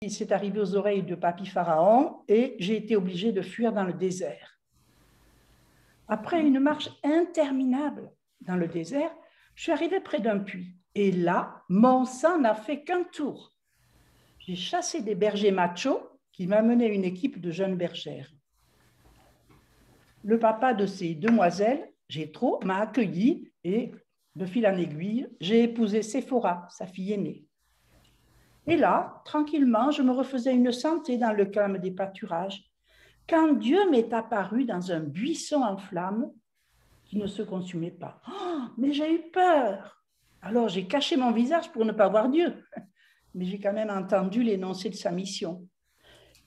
c'est arrivé aux oreilles de Papy Pharaon et j'ai été obligée de fuir dans le désert. Après une marche interminable dans le désert, je suis arrivée près d'un puits. Et là, mon sang n'a fait qu'un tour. J'ai chassé des bergers machos qui m'amenaient une équipe de jeunes bergères. Le papa de ces demoiselles, Jéthro, m'a accueilli et, de fil en aiguille, j'ai épousé Séphora, sa fille aînée. Et là, tranquillement, je me refaisais une santé dans le calme des pâturages, quand Dieu m'est apparu dans un buisson en flammes qui ne se consumait pas. Oh, mais j'ai eu peur. Alors j'ai caché mon visage pour ne pas voir Dieu, mais j'ai quand même entendu l'énoncé de sa mission.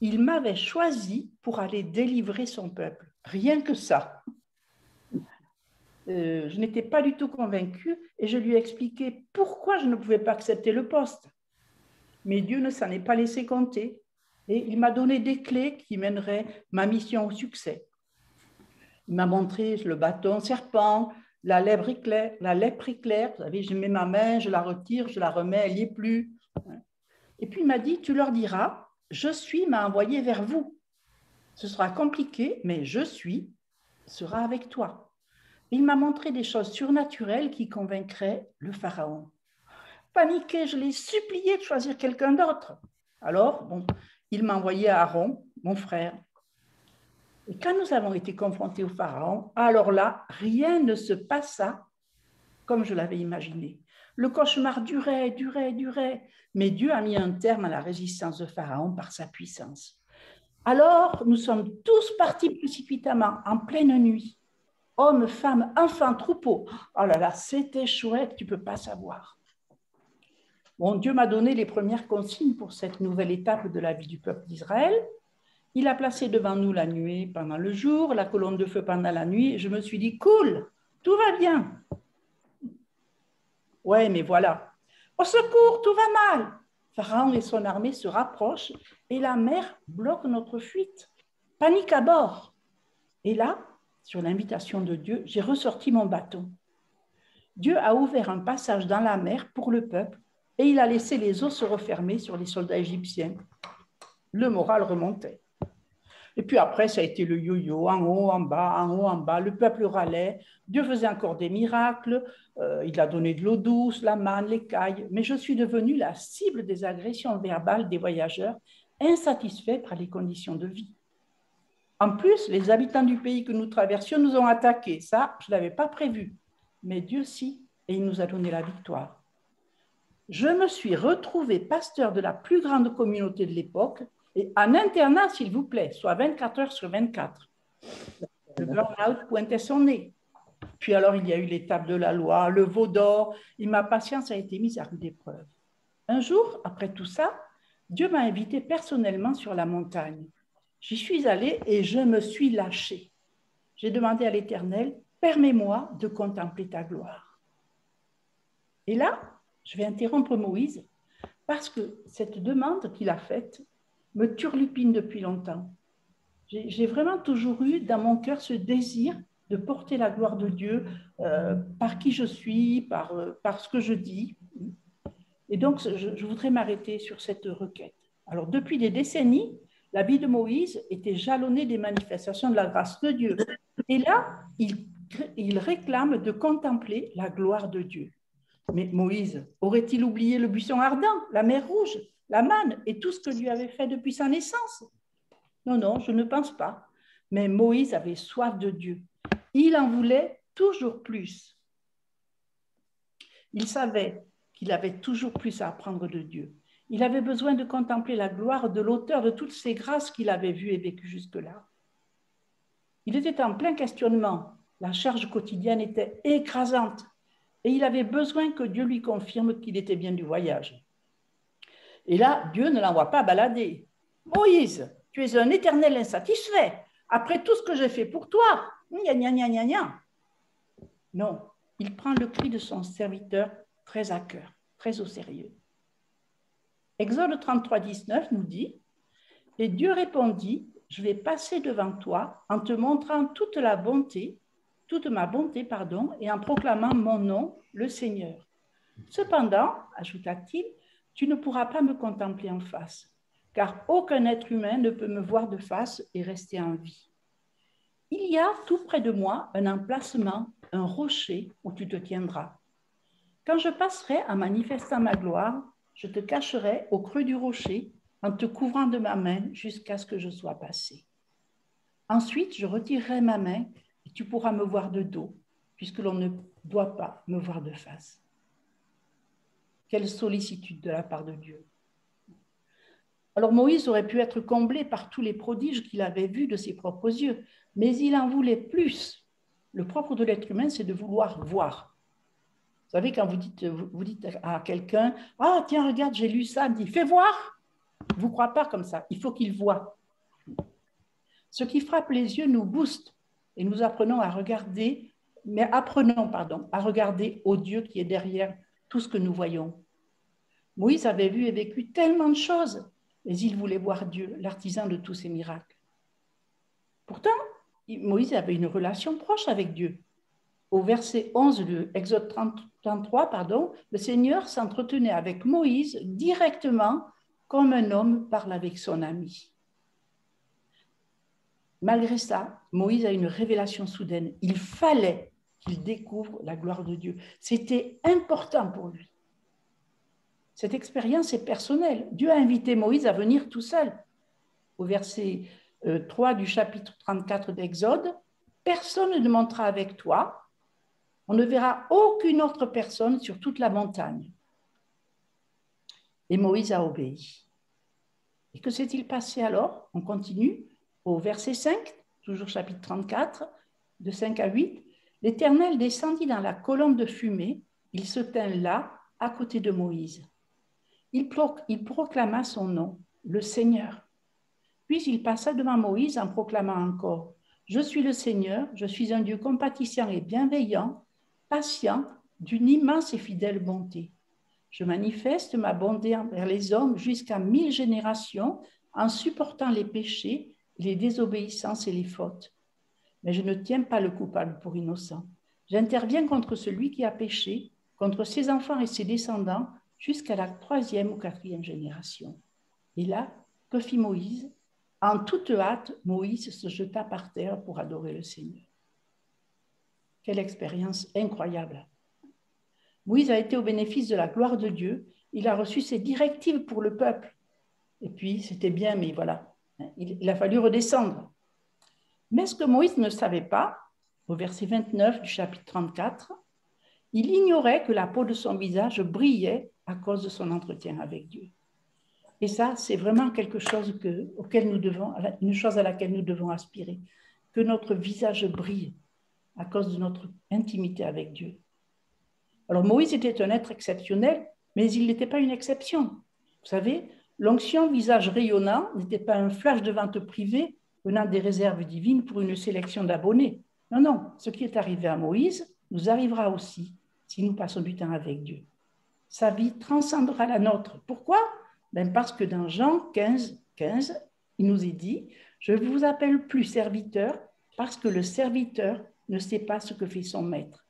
Il m'avait choisi pour aller délivrer son peuple, rien que ça. Je n'étais pas du tout convaincue et je lui ai expliqué pourquoi je ne pouvais pas accepter le poste. Mais Dieu ne s'en est pas laissé compter et il m'a donné des clés qui mèneraient ma mission au succès. Il m'a montré le bâton serpent, la lèpre éclair. Vous savez, je mets ma main, je la retire, je la remets, elle n'y est plus. Et puis il m'a dit, tu leur diras, je suis m'a envoyé vers vous. Ce sera compliqué, mais je suis sera avec toi. Et il m'a montré des choses surnaturelles qui convaincraient le pharaon. Paniqué, je l'ai supplié de choisir quelqu'un d'autre. Alors, bon, il m'a envoyé Aaron, mon frère. Et quand nous avons été confrontés au pharaon, alors là, rien ne se passa comme je l'avais imaginé. Le cauchemar durait, mais Dieu a mis un terme à la résistance de Pharaon par sa puissance. Alors, nous sommes tous partis précipitamment, en pleine nuit. Hommes, femmes, enfants, troupeaux. Oh là là, c'était chouette, tu ne peux pas savoir. Bon, Dieu m'a donné les premières consignes pour cette nouvelle étape de la vie du peuple d'Israël. Il a placé devant nous la nuée pendant le jour, la colonne de feu pendant la nuit. Je me suis dit, cool, tout va bien. Ouais, mais voilà. Au secours, tout va mal. Pharaon et son armée se rapprochent et la mer bloque notre fuite. Panique à bord. Et là, sur l'invitation de Dieu, j'ai ressorti mon bâton. Dieu a ouvert un passage dans la mer pour le peuple et il a laissé les eaux se refermer sur les soldats égyptiens. Le moral remontait. Et puis après, ça a été le yo-yo, en haut, en bas, en haut, en bas. Le peuple râlait. Dieu faisait encore des miracles. Il a donné de l'eau douce, la manne, l'écaille. Mais je suis devenue la cible des agressions verbales des voyageurs, insatisfaits par les conditions de vie. En plus, les habitants du pays que nous traversions nous ont attaqués. Ça, je ne l'avais pas prévu. Mais Dieu si, et il nous a donné la victoire. Je me suis retrouvée pasteur de la plus grande communauté de l'époque, et en internat, s'il vous plaît, soit 24 heures sur 24. Le burn-out pointait son nez. Puis alors, il y a eu l'étape de la loi, le veau d'or, et ma patience a été mise à rude épreuve. Un jour, après tout ça, Dieu m'a invité personnellement sur la montagne. J'y suis allée et je me suis lâchée. J'ai demandé à l'Éternel, permets-moi de contempler ta gloire. Et là, je vais interrompre Moïse parce que cette demande qu'il a faite me turlupine depuis longtemps. J'ai vraiment toujours eu dans mon cœur ce désir de porter la gloire de Dieu par qui je suis, par ce que je dis. Et donc, je voudrais m'arrêter sur cette requête. Alors, depuis des décennies, la vie de Moïse était jalonnée des manifestations de la grâce de Dieu. Et là, il réclame de contempler la gloire de Dieu. Mais Moïse, aurait-il oublié le buisson ardent, la mer Rouge, la manne et tout ce que Dieu avait fait depuis sa naissance? Non, non, je ne pense pas. Mais Moïse avait soif de Dieu. Il en voulait toujours plus. Il savait qu'il avait toujours plus à apprendre de Dieu. Il avait besoin de contempler la gloire de l'auteur de toutes ces grâces qu'il avait vues et vécues jusque-là. Il était en plein questionnement. La charge quotidienne était écrasante. Et il avait besoin que Dieu lui confirme qu'il était bien du voyage. Et là, Dieu ne l'envoie pas balader. Moïse, tu es un éternel insatisfait. Après tout ce que j'ai fait pour toi, gna gna gna gna gna. Non, il prend le cri de son serviteur très à cœur, très au sérieux. Exode 33, 19 nous dit, « Et Dieu répondit, je vais passer devant toi en te montrant toute ma bonté, et en proclamant mon nom, le Seigneur. Cependant, ajouta-t-il, tu ne pourras pas me contempler en face, car aucun être humain ne peut me voir de face et rester en vie. Il y a tout près de moi un emplacement, un rocher où tu te tiendras. Quand je passerai en manifestant ma gloire, je te cacherai au creux du rocher en te couvrant de ma main jusqu'à ce que je sois passé. Ensuite, je retirerai ma main et tu pourras me voir de dos, puisque l'on ne doit pas me voir de face. Quelle sollicitude de la part de Dieu. Alors Moïse aurait pu être comblé par tous les prodiges qu'il avait vus de ses propres yeux, mais il en voulait plus. Le propre de l'être humain, c'est de vouloir voir. Vous savez, quand vous dites à quelqu'un, « Ah, tiens, regarde, j'ai lu ça », il dit, « Fais voir !» Il ne vous croit pas comme ça, il faut qu'il voie. Ce qui frappe les yeux nous booste et nous apprenons à regarder, à regarder au Dieu qui est derrière tout ce que nous voyons. Moïse avait vu et vécu tellement de choses, mais il voulait voir Dieu, l'artisan de tous ces miracles. Pourtant, Moïse avait une relation proche avec Dieu. Au verset 11 de Exode 33, le Seigneur s'entretenait avec Moïse directement comme un homme parle avec son ami. Malgré ça, Moïse a une révélation soudaine. Il fallait qu'il découvre la gloire de Dieu. C'était important pour lui. Cette expérience est personnelle. Dieu a invité Moïse à venir tout seul. Au verset 3 du chapitre 34 d'Exode, « Personne ne montera avec toi. On ne verra aucune autre personne sur toute la montagne. » Et Moïse a obéi. Et que s'est-il passé alors? On continue. Au verset 5, toujours chapitre 34, de 5 à 8, « L'Éternel descendit dans la colonne de fumée. Il se tint là, à côté de Moïse. Il proclama son nom, le Seigneur. Puis il passa devant Moïse en proclamant encore, « Je suis le Seigneur, je suis un Dieu compatissant et bienveillant, patient, d'une immense et fidèle bonté. Je manifeste ma bonté envers les hommes jusqu'à 1000 générations en supportant les péchés, les désobéissances et les fautes. Mais je ne tiens pas le coupable pour innocent. J'interviens contre celui qui a péché, contre ses enfants et ses descendants, jusqu'à la 3e ou 4e génération. » Et là, que fit Moïse? En toute hâte, Moïse se jeta par terre pour adorer le Seigneur. Quelle expérience incroyable! Moïse a été au bénéfice de la gloire de Dieu. Il a reçu ses directives pour le peuple. Et puis, c'était bien, mais voilà, il a fallu redescendre. Mais ce que Moïse ne savait pas, au verset 29 du chapitre 34, il ignorait que la peau de son visage brillait à cause de son entretien avec Dieu. Et ça, c'est vraiment quelque chose une chose à laquelle nous devons aspirer, que notre visage brille à cause de notre intimité avec Dieu. Alors Moïse était un être exceptionnel, mais il n'était pas une exception. Vous savez, l'onction visage rayonnant n'était pas un flash de vente privée venant des réserves divines pour une sélection d'abonnés. Non, non, ce qui est arrivé à Moïse nous arrivera aussi si nous passons du temps avec Dieu. Sa vie transcendra la nôtre. Pourquoi? Parce que dans Jean 15, il nous est dit, « Je ne vous appelle plus serviteur parce que le serviteur ne sait pas ce que fait son maître.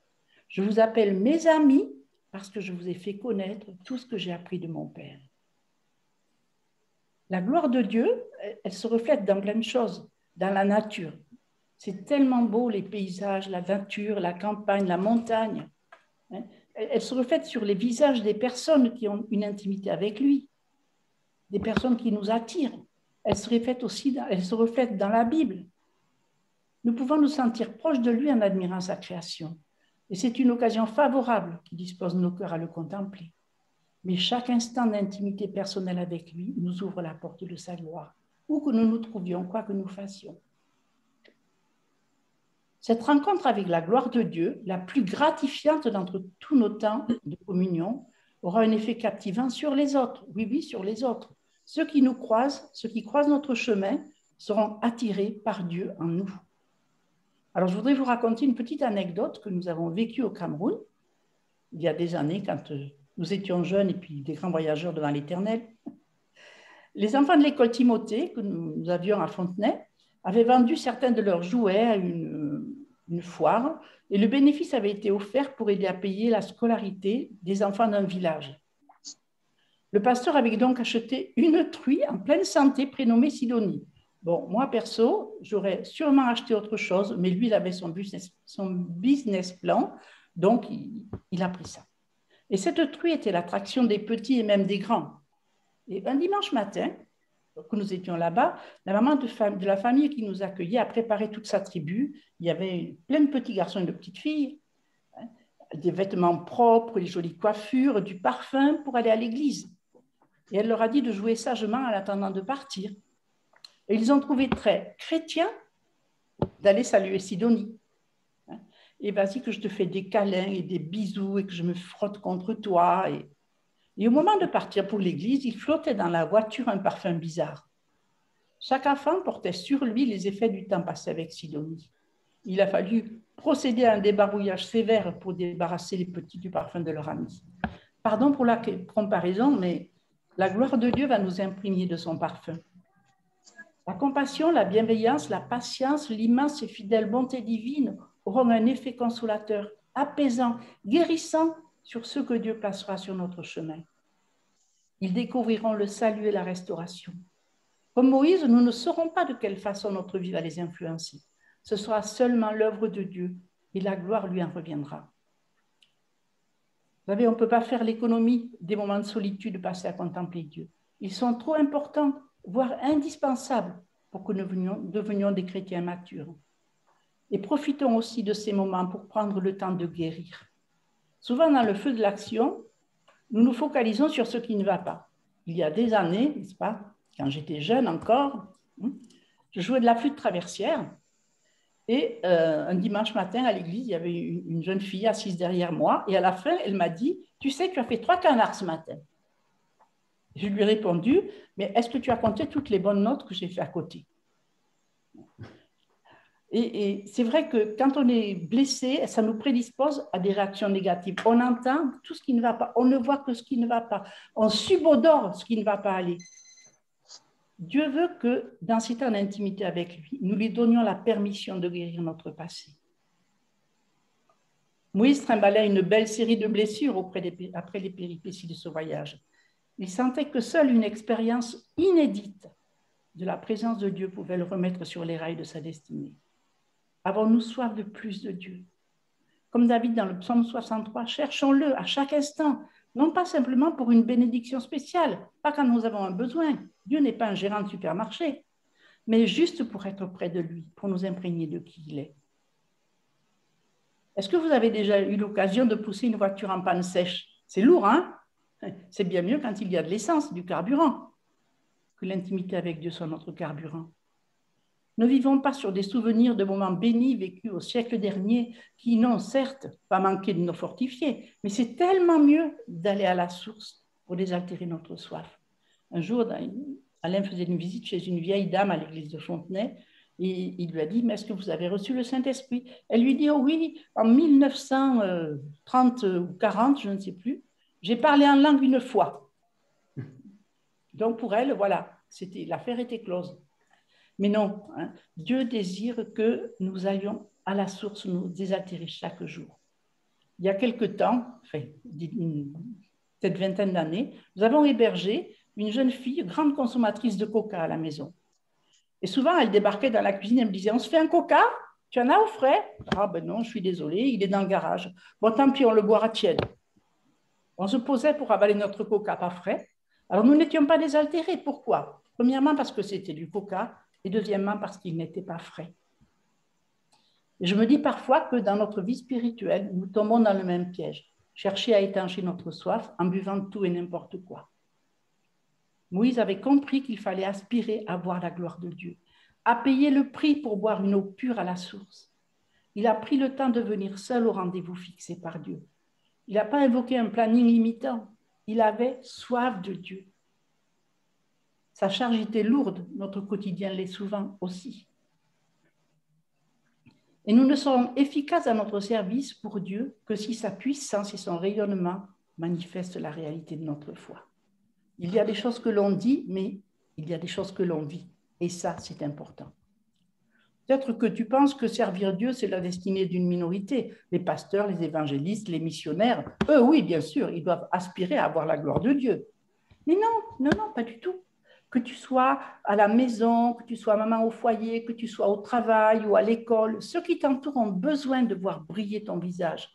Je vous appelle mes amis parce que je vous ai fait connaître tout ce que j'ai appris de mon Père. » La gloire de Dieu, elle se reflète dans plein de choses, dans la nature. C'est tellement beau, les paysages, la nature, la campagne, la montagne. Elle se reflète sur les visages des personnes qui ont une intimité avec lui, des personnes qui nous attirent. Elle se reflète dans la Bible. Nous pouvons nous sentir proches de lui en admirant sa création. Et c'est une occasion favorable qui dispose nos cœurs à le contempler. Mais chaque instant d'intimité personnelle avec lui nous ouvre la porte de sa gloire, où que nous nous trouvions, quoi que nous fassions. Cette rencontre avec la gloire de Dieu, la plus gratifiante d'entre tous nos temps de communion, aura un effet captivant sur les autres. Oui, oui, sur les autres. Ceux qui nous croisent, ceux qui croisent notre chemin, seront attirés par Dieu en nous. Alors, je voudrais vous raconter une petite anecdote que nous avons vécue au Cameroun, il y a des années, quand nous étions jeunes et puis des grands voyageurs devant l'Éternel. Les enfants de l'école Timothée, que nous avions à Fontenay, avaient vendu certains de leurs jouets à une foire, et le bénéfice avait été offert pour aider à payer la scolarité des enfants d'un village. Le pasteur avait donc acheté une truie en pleine santé prénommée Sidonie. Bon, moi, perso, j'aurais sûrement acheté autre chose, mais lui, il avait son business plan, donc il a pris ça. Et cette truie était l'attraction des petits et même des grands. Et un dimanche matin, que nous étions là-bas, la maman de la famille qui nous accueillait a préparé toute sa tribu. Il y avait plein de petits garçons et de petites filles, hein, des vêtements propres, des jolies coiffures, du parfum pour aller à l'église. Et elle leur a dit de jouer sagement en attendant de partir. Et ils ont trouvé très chrétien d'aller saluer Sidonie. Et vas-y que je te fais des câlins et des bisous et que je me frotte contre toi. Et au moment de partir pour l'église, il flottait dans la voiture un parfum bizarre. Chaque enfant portait sur lui les effets du temps passé avec Sidonie. Il a fallu procéder à un débarbouillage sévère pour débarrasser les petits du parfum de leur ami. Pardon pour la comparaison, mais la gloire de Dieu va nous imprégner de son parfum. La compassion, la bienveillance, la patience, l'immense et fidèle bonté divine auront un effet consolateur, apaisant, guérissant sur ceux que Dieu placera sur notre chemin. Ils découvriront le salut et la restauration. Comme Moïse, nous ne saurons pas de quelle façon notre vie va les influencer. Ce sera seulement l'œuvre de Dieu et la gloire lui en reviendra. Vous savez, on ne peut pas faire l'économie des moments de solitude passés à contempler Dieu. Ils sont trop importants, voire indispensables pour que nous devenions des chrétiens matures. Et profitons aussi de ces moments pour prendre le temps de guérir. Souvent, dans le feu de l'action, nous nous focalisons sur ce qui ne va pas. Il y a des années, n'est-ce pas, quand j'étais jeune encore, je jouais de la flûte traversière et un dimanche matin à l'église, il y avait une jeune fille assise derrière moi et à la fin, elle m'a dit « Tu sais, tu as fait 3 canards ce matin ». Je lui ai répondu « Mais est-ce que tu as compté toutes les bonnes notes que j'ai fait à côté ?» Et c'est vrai que quand on est blessé, ça nous prédispose à des réactions négatives. On entend tout ce qui ne va pas, on ne voit que ce qui ne va pas, on subodore ce qui ne va pas aller. Dieu veut que dans cet temps d'intimité avec lui, nous lui donnions la permission de guérir notre passé. Moïse trimbalait une belle série de blessures après les péripéties de ce voyage. Il sentait que seule une expérience inédite de la présence de Dieu pouvait le remettre sur les rails de sa destinée. Avons-nous soif de plus de Dieu? Comme David dans le psaume 63, cherchons-le à chaque instant, non pas simplement pour une bénédiction spéciale, pas quand nous avons un besoin. Dieu n'est pas un gérant de supermarché, mais juste pour être près de lui, pour nous imprégner de qui il est. Est-ce que vous avez déjà eu l'occasion de pousser une voiture en panne sèche? C'est lourd, hein? C'est bien mieux quand il y a de l'essence, du carburant, que l'intimité avec Dieu soit notre carburant. Ne vivons pas sur des souvenirs de moments bénis vécus au siècle dernier qui n'ont certes pas manqué de nous fortifier, mais c'est tellement mieux d'aller à la source pour désaltérer notre soif. Un jour, Alain faisait une visite chez une vieille dame à l'église de Fontenay et il lui a dit « Mais est-ce que vous avez reçu le Saint-Esprit ?» Elle lui dit « Oh oui, en 1930 ou 40, je ne sais plus, j'ai parlé en langue une fois. » Donc pour elle, voilà, l'affaire était close. Mais non, hein, Dieu désire que nous allions à la source, nous désaltérer chaque jour. Il y a quelque temps, peut-être vingtaine d'années, nous avons hébergé une jeune fille, grande consommatrice de coca à la maison. Et souvent, elle débarquait dans la cuisine, elle me disait « On se fait un coca? Tu en as au frais ?» Ah ben non, je suis désolée, il est dans le garage. Bon, tant pis, on le boira tiède. On se posait pour avaler notre coca pas frais. Alors, nous n'étions pas désaltérés. Pourquoi? Premièrement, parce que c'était du coca. Et deuxièmement, parce qu'il n'était pas frais. Et je me dis parfois que dans notre vie spirituelle, nous tombons dans le même piège, chercher à étancher notre soif en buvant tout et n'importe quoi. Moïse avait compris qu'il fallait aspirer à voir la gloire de Dieu, à payer le prix pour boire une eau pure à la source. Il a pris le temps de venir seul au rendez-vous fixé par Dieu. Il n'a pas invoqué un planning limitant. Il avait soif de Dieu. Sa charge était lourde, notre quotidien l'est souvent aussi. Et nous ne serons efficaces à notre service pour Dieu que si sa puissance et son rayonnement manifestent la réalité de notre foi. Il y a des choses que l'on dit, mais il y a des choses que l'on vit. Et ça, c'est important. Peut-être que tu penses que servir Dieu, c'est la destinée d'une minorité. Les pasteurs, les évangélistes, les missionnaires, eux, oui, bien sûr, ils doivent aspirer à avoir la gloire de Dieu. Mais non, non, non, pas du tout. Que tu sois à la maison, que tu sois maman au foyer, que tu sois au travail ou à l'école, ceux qui t'entourent ont besoin de voir briller ton visage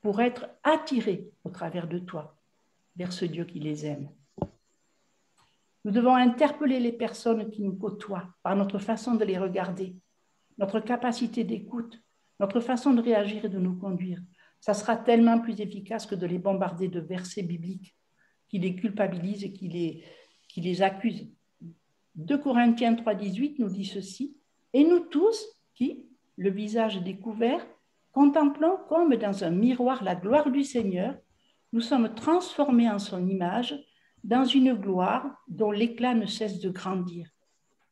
pour être attirés au travers de toi vers ce Dieu qui les aime. Nous devons interpeller les personnes qui nous côtoient par notre façon de les regarder, notre capacité d'écoute, notre façon de réagir et de nous conduire. Ça sera tellement plus efficace que de les bombarder de versets bibliques qui les culpabilisent et qui les accusent. 2 Corinthiens 3,18 nous dit ceci. Et nous tous, qui, le visage découvert, contemplons comme dans un miroir la gloire du Seigneur, nous sommes transformés en son image dans une gloire dont l'éclat ne cesse de grandir.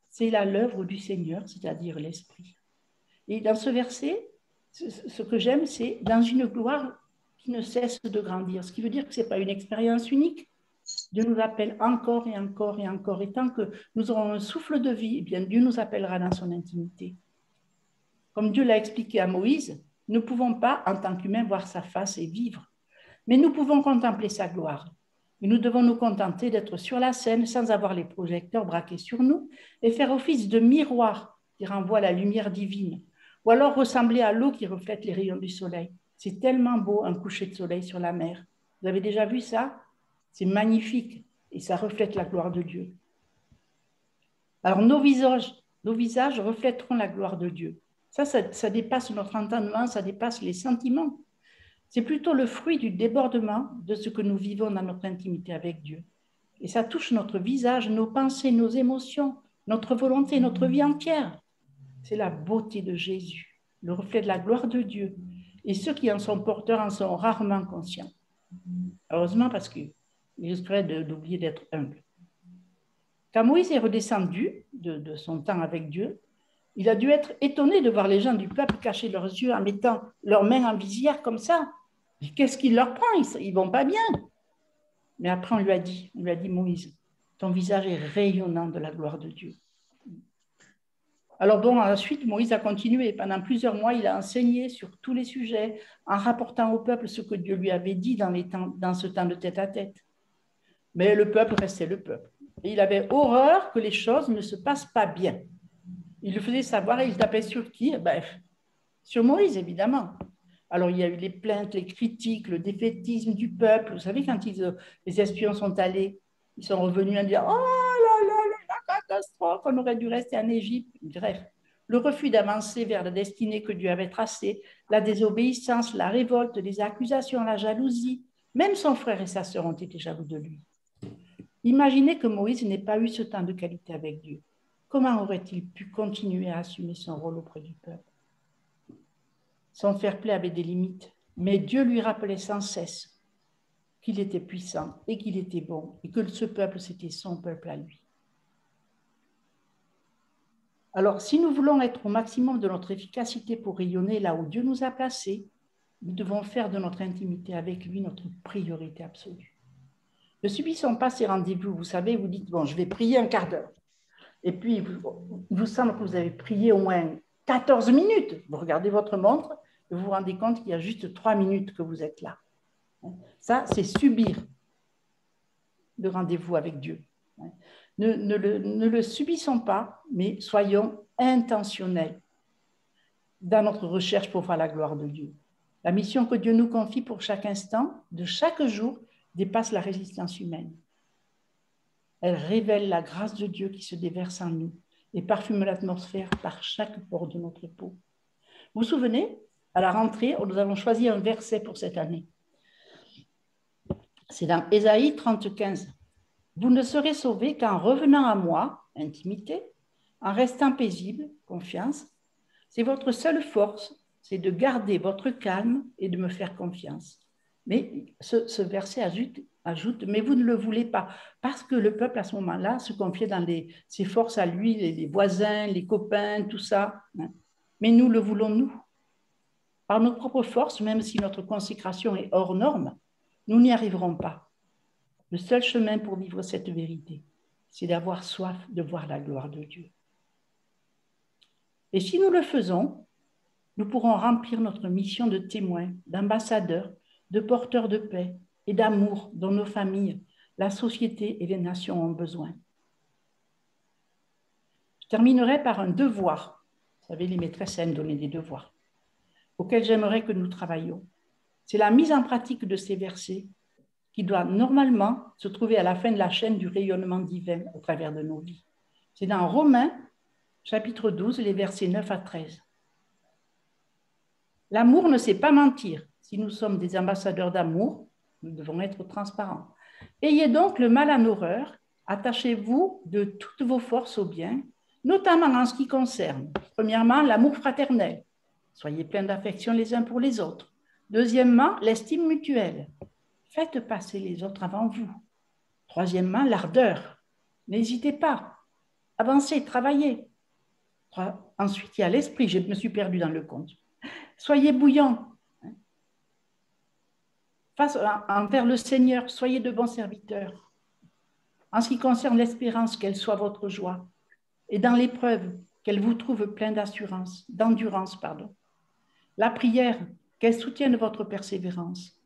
C'est là l'œuvre du Seigneur, c'est-à-dire l'Esprit. Et dans ce verset, ce que j'aime, c'est dans une gloire qui ne cesse de grandir. Ce qui veut dire que ce n'est pas une expérience unique. Dieu nous appelle encore et encore et encore. Et tant que nous aurons un souffle de vie, eh bien Dieu nous appellera dans son intimité. Comme Dieu l'a expliqué à Moïse, nous ne pouvons pas, en tant qu'humains, voir sa face et vivre. Mais nous pouvons contempler sa gloire. Et nous devons nous contenter d'être sur la scène sans avoir les projecteurs braqués sur nous et faire office de miroir qui renvoie la lumière divine. Ou alors ressembler à l'eau qui reflète les rayons du soleil. C'est tellement beau un coucher de soleil sur la mer. Vous avez déjà vu ça? C'est magnifique et ça reflète la gloire de Dieu. Alors nos visages reflèteront la gloire de Dieu. Ça dépasse notre entendement, ça dépasse les sentiments. C'est plutôt le fruit du débordement de ce que nous vivons dans notre intimité avec Dieu. Et ça touche notre visage, nos pensées, nos émotions, notre volonté, notre vie entière. C'est la beauté de Jésus, le reflet de la gloire de Dieu. Et ceux qui en sont porteurs en sont rarement conscients. Heureusement, parce qu'ils risqueraient d'oublier d'être humbles. Quand Moïse est redescendu de son temps avec Dieu, il a dû être étonné de voir les gens du peuple cacher leurs yeux en mettant leurs mains en visière comme ça. Qu'est-ce qu'il leur prend? Ils ne vont pas bien. Mais après, on lui a dit, Moïse, ton visage est rayonnant de la gloire de Dieu. Alors bon, ensuite, Moïse a continué. Pendant plusieurs mois, il a enseigné sur tous les sujets, en rapportant au peuple ce que Dieu lui avait dit dans ce temps de tête-à-tête. Mais le peuple restait le peuple. Et il avait horreur que les choses ne se passent pas bien. Il le faisait savoir et il tapait sur qui? Sur Moïse, évidemment. Alors, il y a eu les plaintes, les critiques, le défaitisme du peuple. Vous savez, quand les espions sont allés, ils sont revenus à dire « Oh là là, la catastrophe, on aurait dû rester en Égypte. » Bref, le refus d'avancer vers la destinée que Dieu avait tracée, la désobéissance, la révolte, les accusations, la jalousie. Même son frère et sa sœur ont été jaloux de lui. Imaginez que Moïse n'ait pas eu ce temps de qualité avec Dieu. Comment aurait-il pu continuer à assumer son rôle auprès du peuple? Son fair-play avait des limites, mais Dieu lui rappelait sans cesse qu'il était puissant et qu'il était bon et que ce peuple, c'était son peuple à lui. Alors, si nous voulons être au maximum de notre efficacité pour rayonner là où Dieu nous a placés, nous devons faire de notre intimité avec lui notre priorité absolue. Ne subissons pas ces rendez-vous. Vous savez, vous dites, bon, je vais prier un quart d'heure. Et puis, il vous semble que vous avez prié au moins 14 minutes. Vous regardez votre montre et vous vous rendez compte qu'il y a juste 3 minutes que vous êtes là. Ça, c'est subir le rendez-vous avec Dieu. Ne le subissons pas, mais soyons intentionnels dans notre recherche pour voir la gloire de Dieu. La mission que Dieu nous confie pour chaque instant, de chaque jour, dépasse la résistance humaine. Elle révèle la grâce de Dieu qui se déverse en nous et parfume l'atmosphère par chaque pore de notre peau. Vous vous souvenez, à la rentrée, nous avons choisi un verset pour cette année. C'est dans Ésaïe 30,15. Vous ne serez sauvés qu'en revenant à moi, intimité, en restant paisible, confiance. C'est votre seule force, c'est de garder votre calme et de me faire confiance. Mais ce verset ajoute, mais vous ne le voulez pas, parce que le peuple à ce moment-là se confiait dans ses forces à lui, les voisins, les copains, tout ça. Mais nous le voulons nous. Par nos propres forces, même si notre consécration est hors norme, nous n'y arriverons pas. Le seul chemin pour vivre cette vérité, c'est d'avoir soif de voir la gloire de Dieu. Et si nous le faisons, nous pourrons remplir notre mission de témoins, d'ambassadeurs, de porteurs de paix et d'amour dans nos familles, la société et les nations ont besoin. Je terminerai par un devoir. Vous savez, les maîtresses aiment donner des devoirs, auxquels j'aimerais que nous travaillions. C'est la mise en pratique de ces versets qui doit normalement se trouver à la fin de la chaîne du rayonnement divin au travers de nos vies. C'est dans Romains, chapitre 12, les versets 9 à 13. L'amour ne sait pas mentir. Si nous sommes des ambassadeurs d'amour, nous devons être transparents. Ayez donc le mal en horreur, attachez-vous de toutes vos forces au bien, notamment en ce qui concerne, premièrement, l'amour fraternel. Soyez pleins d'affection les uns pour les autres. Deuxièmement, l'estime mutuelle. Faites passer les autres avant vous. Troisièmement, l'ardeur. N'hésitez pas. Avancez, travaillez. Ensuite, il y a l'esprit. Je me suis perdue dans le compte. Soyez bouillants. Envers le Seigneur, soyez de bons serviteurs. En ce qui concerne l'espérance, qu'elle soit votre joie. Et dans l'épreuve, qu'elle vous trouve plein d'endurance. La prière, qu'elle soutienne votre persévérance.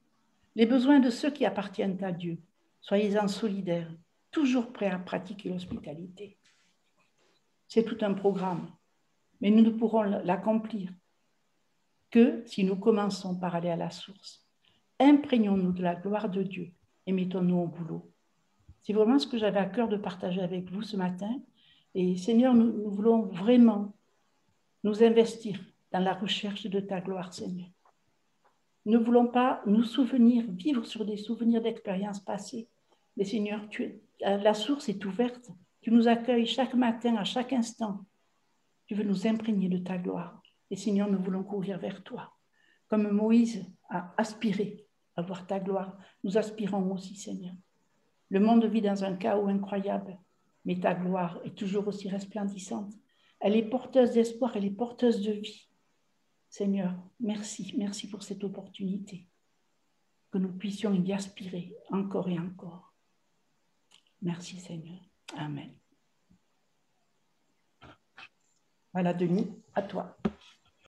Les besoins de ceux qui appartiennent à Dieu. Soyez-en solidaires, toujours prêts à pratiquer l'hospitalité. C'est tout un programme, mais nous ne pourrons l'accomplir que si nous commençons par aller à la source. Imprégnons-nous de la gloire de Dieu et mettons-nous au boulot. C'est vraiment ce que j'avais à cœur de partager avec vous ce matin. Et Seigneur, nous voulons vraiment nous investir dans la recherche de ta gloire, Seigneur. Nous ne voulons pas nous vivre sur des souvenirs d'expériences passées. Mais Seigneur, la source est ouverte. Tu nous accueilles chaque matin, à chaque instant. Tu veux nous imprégner de ta gloire. Et Seigneur, nous voulons courir vers toi. Comme Moïse a aspiré à voir ta gloire, nous aspirons aussi, Seigneur. Le monde vit dans un chaos incroyable, mais ta gloire est toujours aussi resplendissante. Elle est porteuse d'espoir, elle est porteuse de vie. Seigneur, merci pour cette opportunité, que nous puissions y aspirer encore et encore. Merci Seigneur. Amen. Voilà Denis, à toi.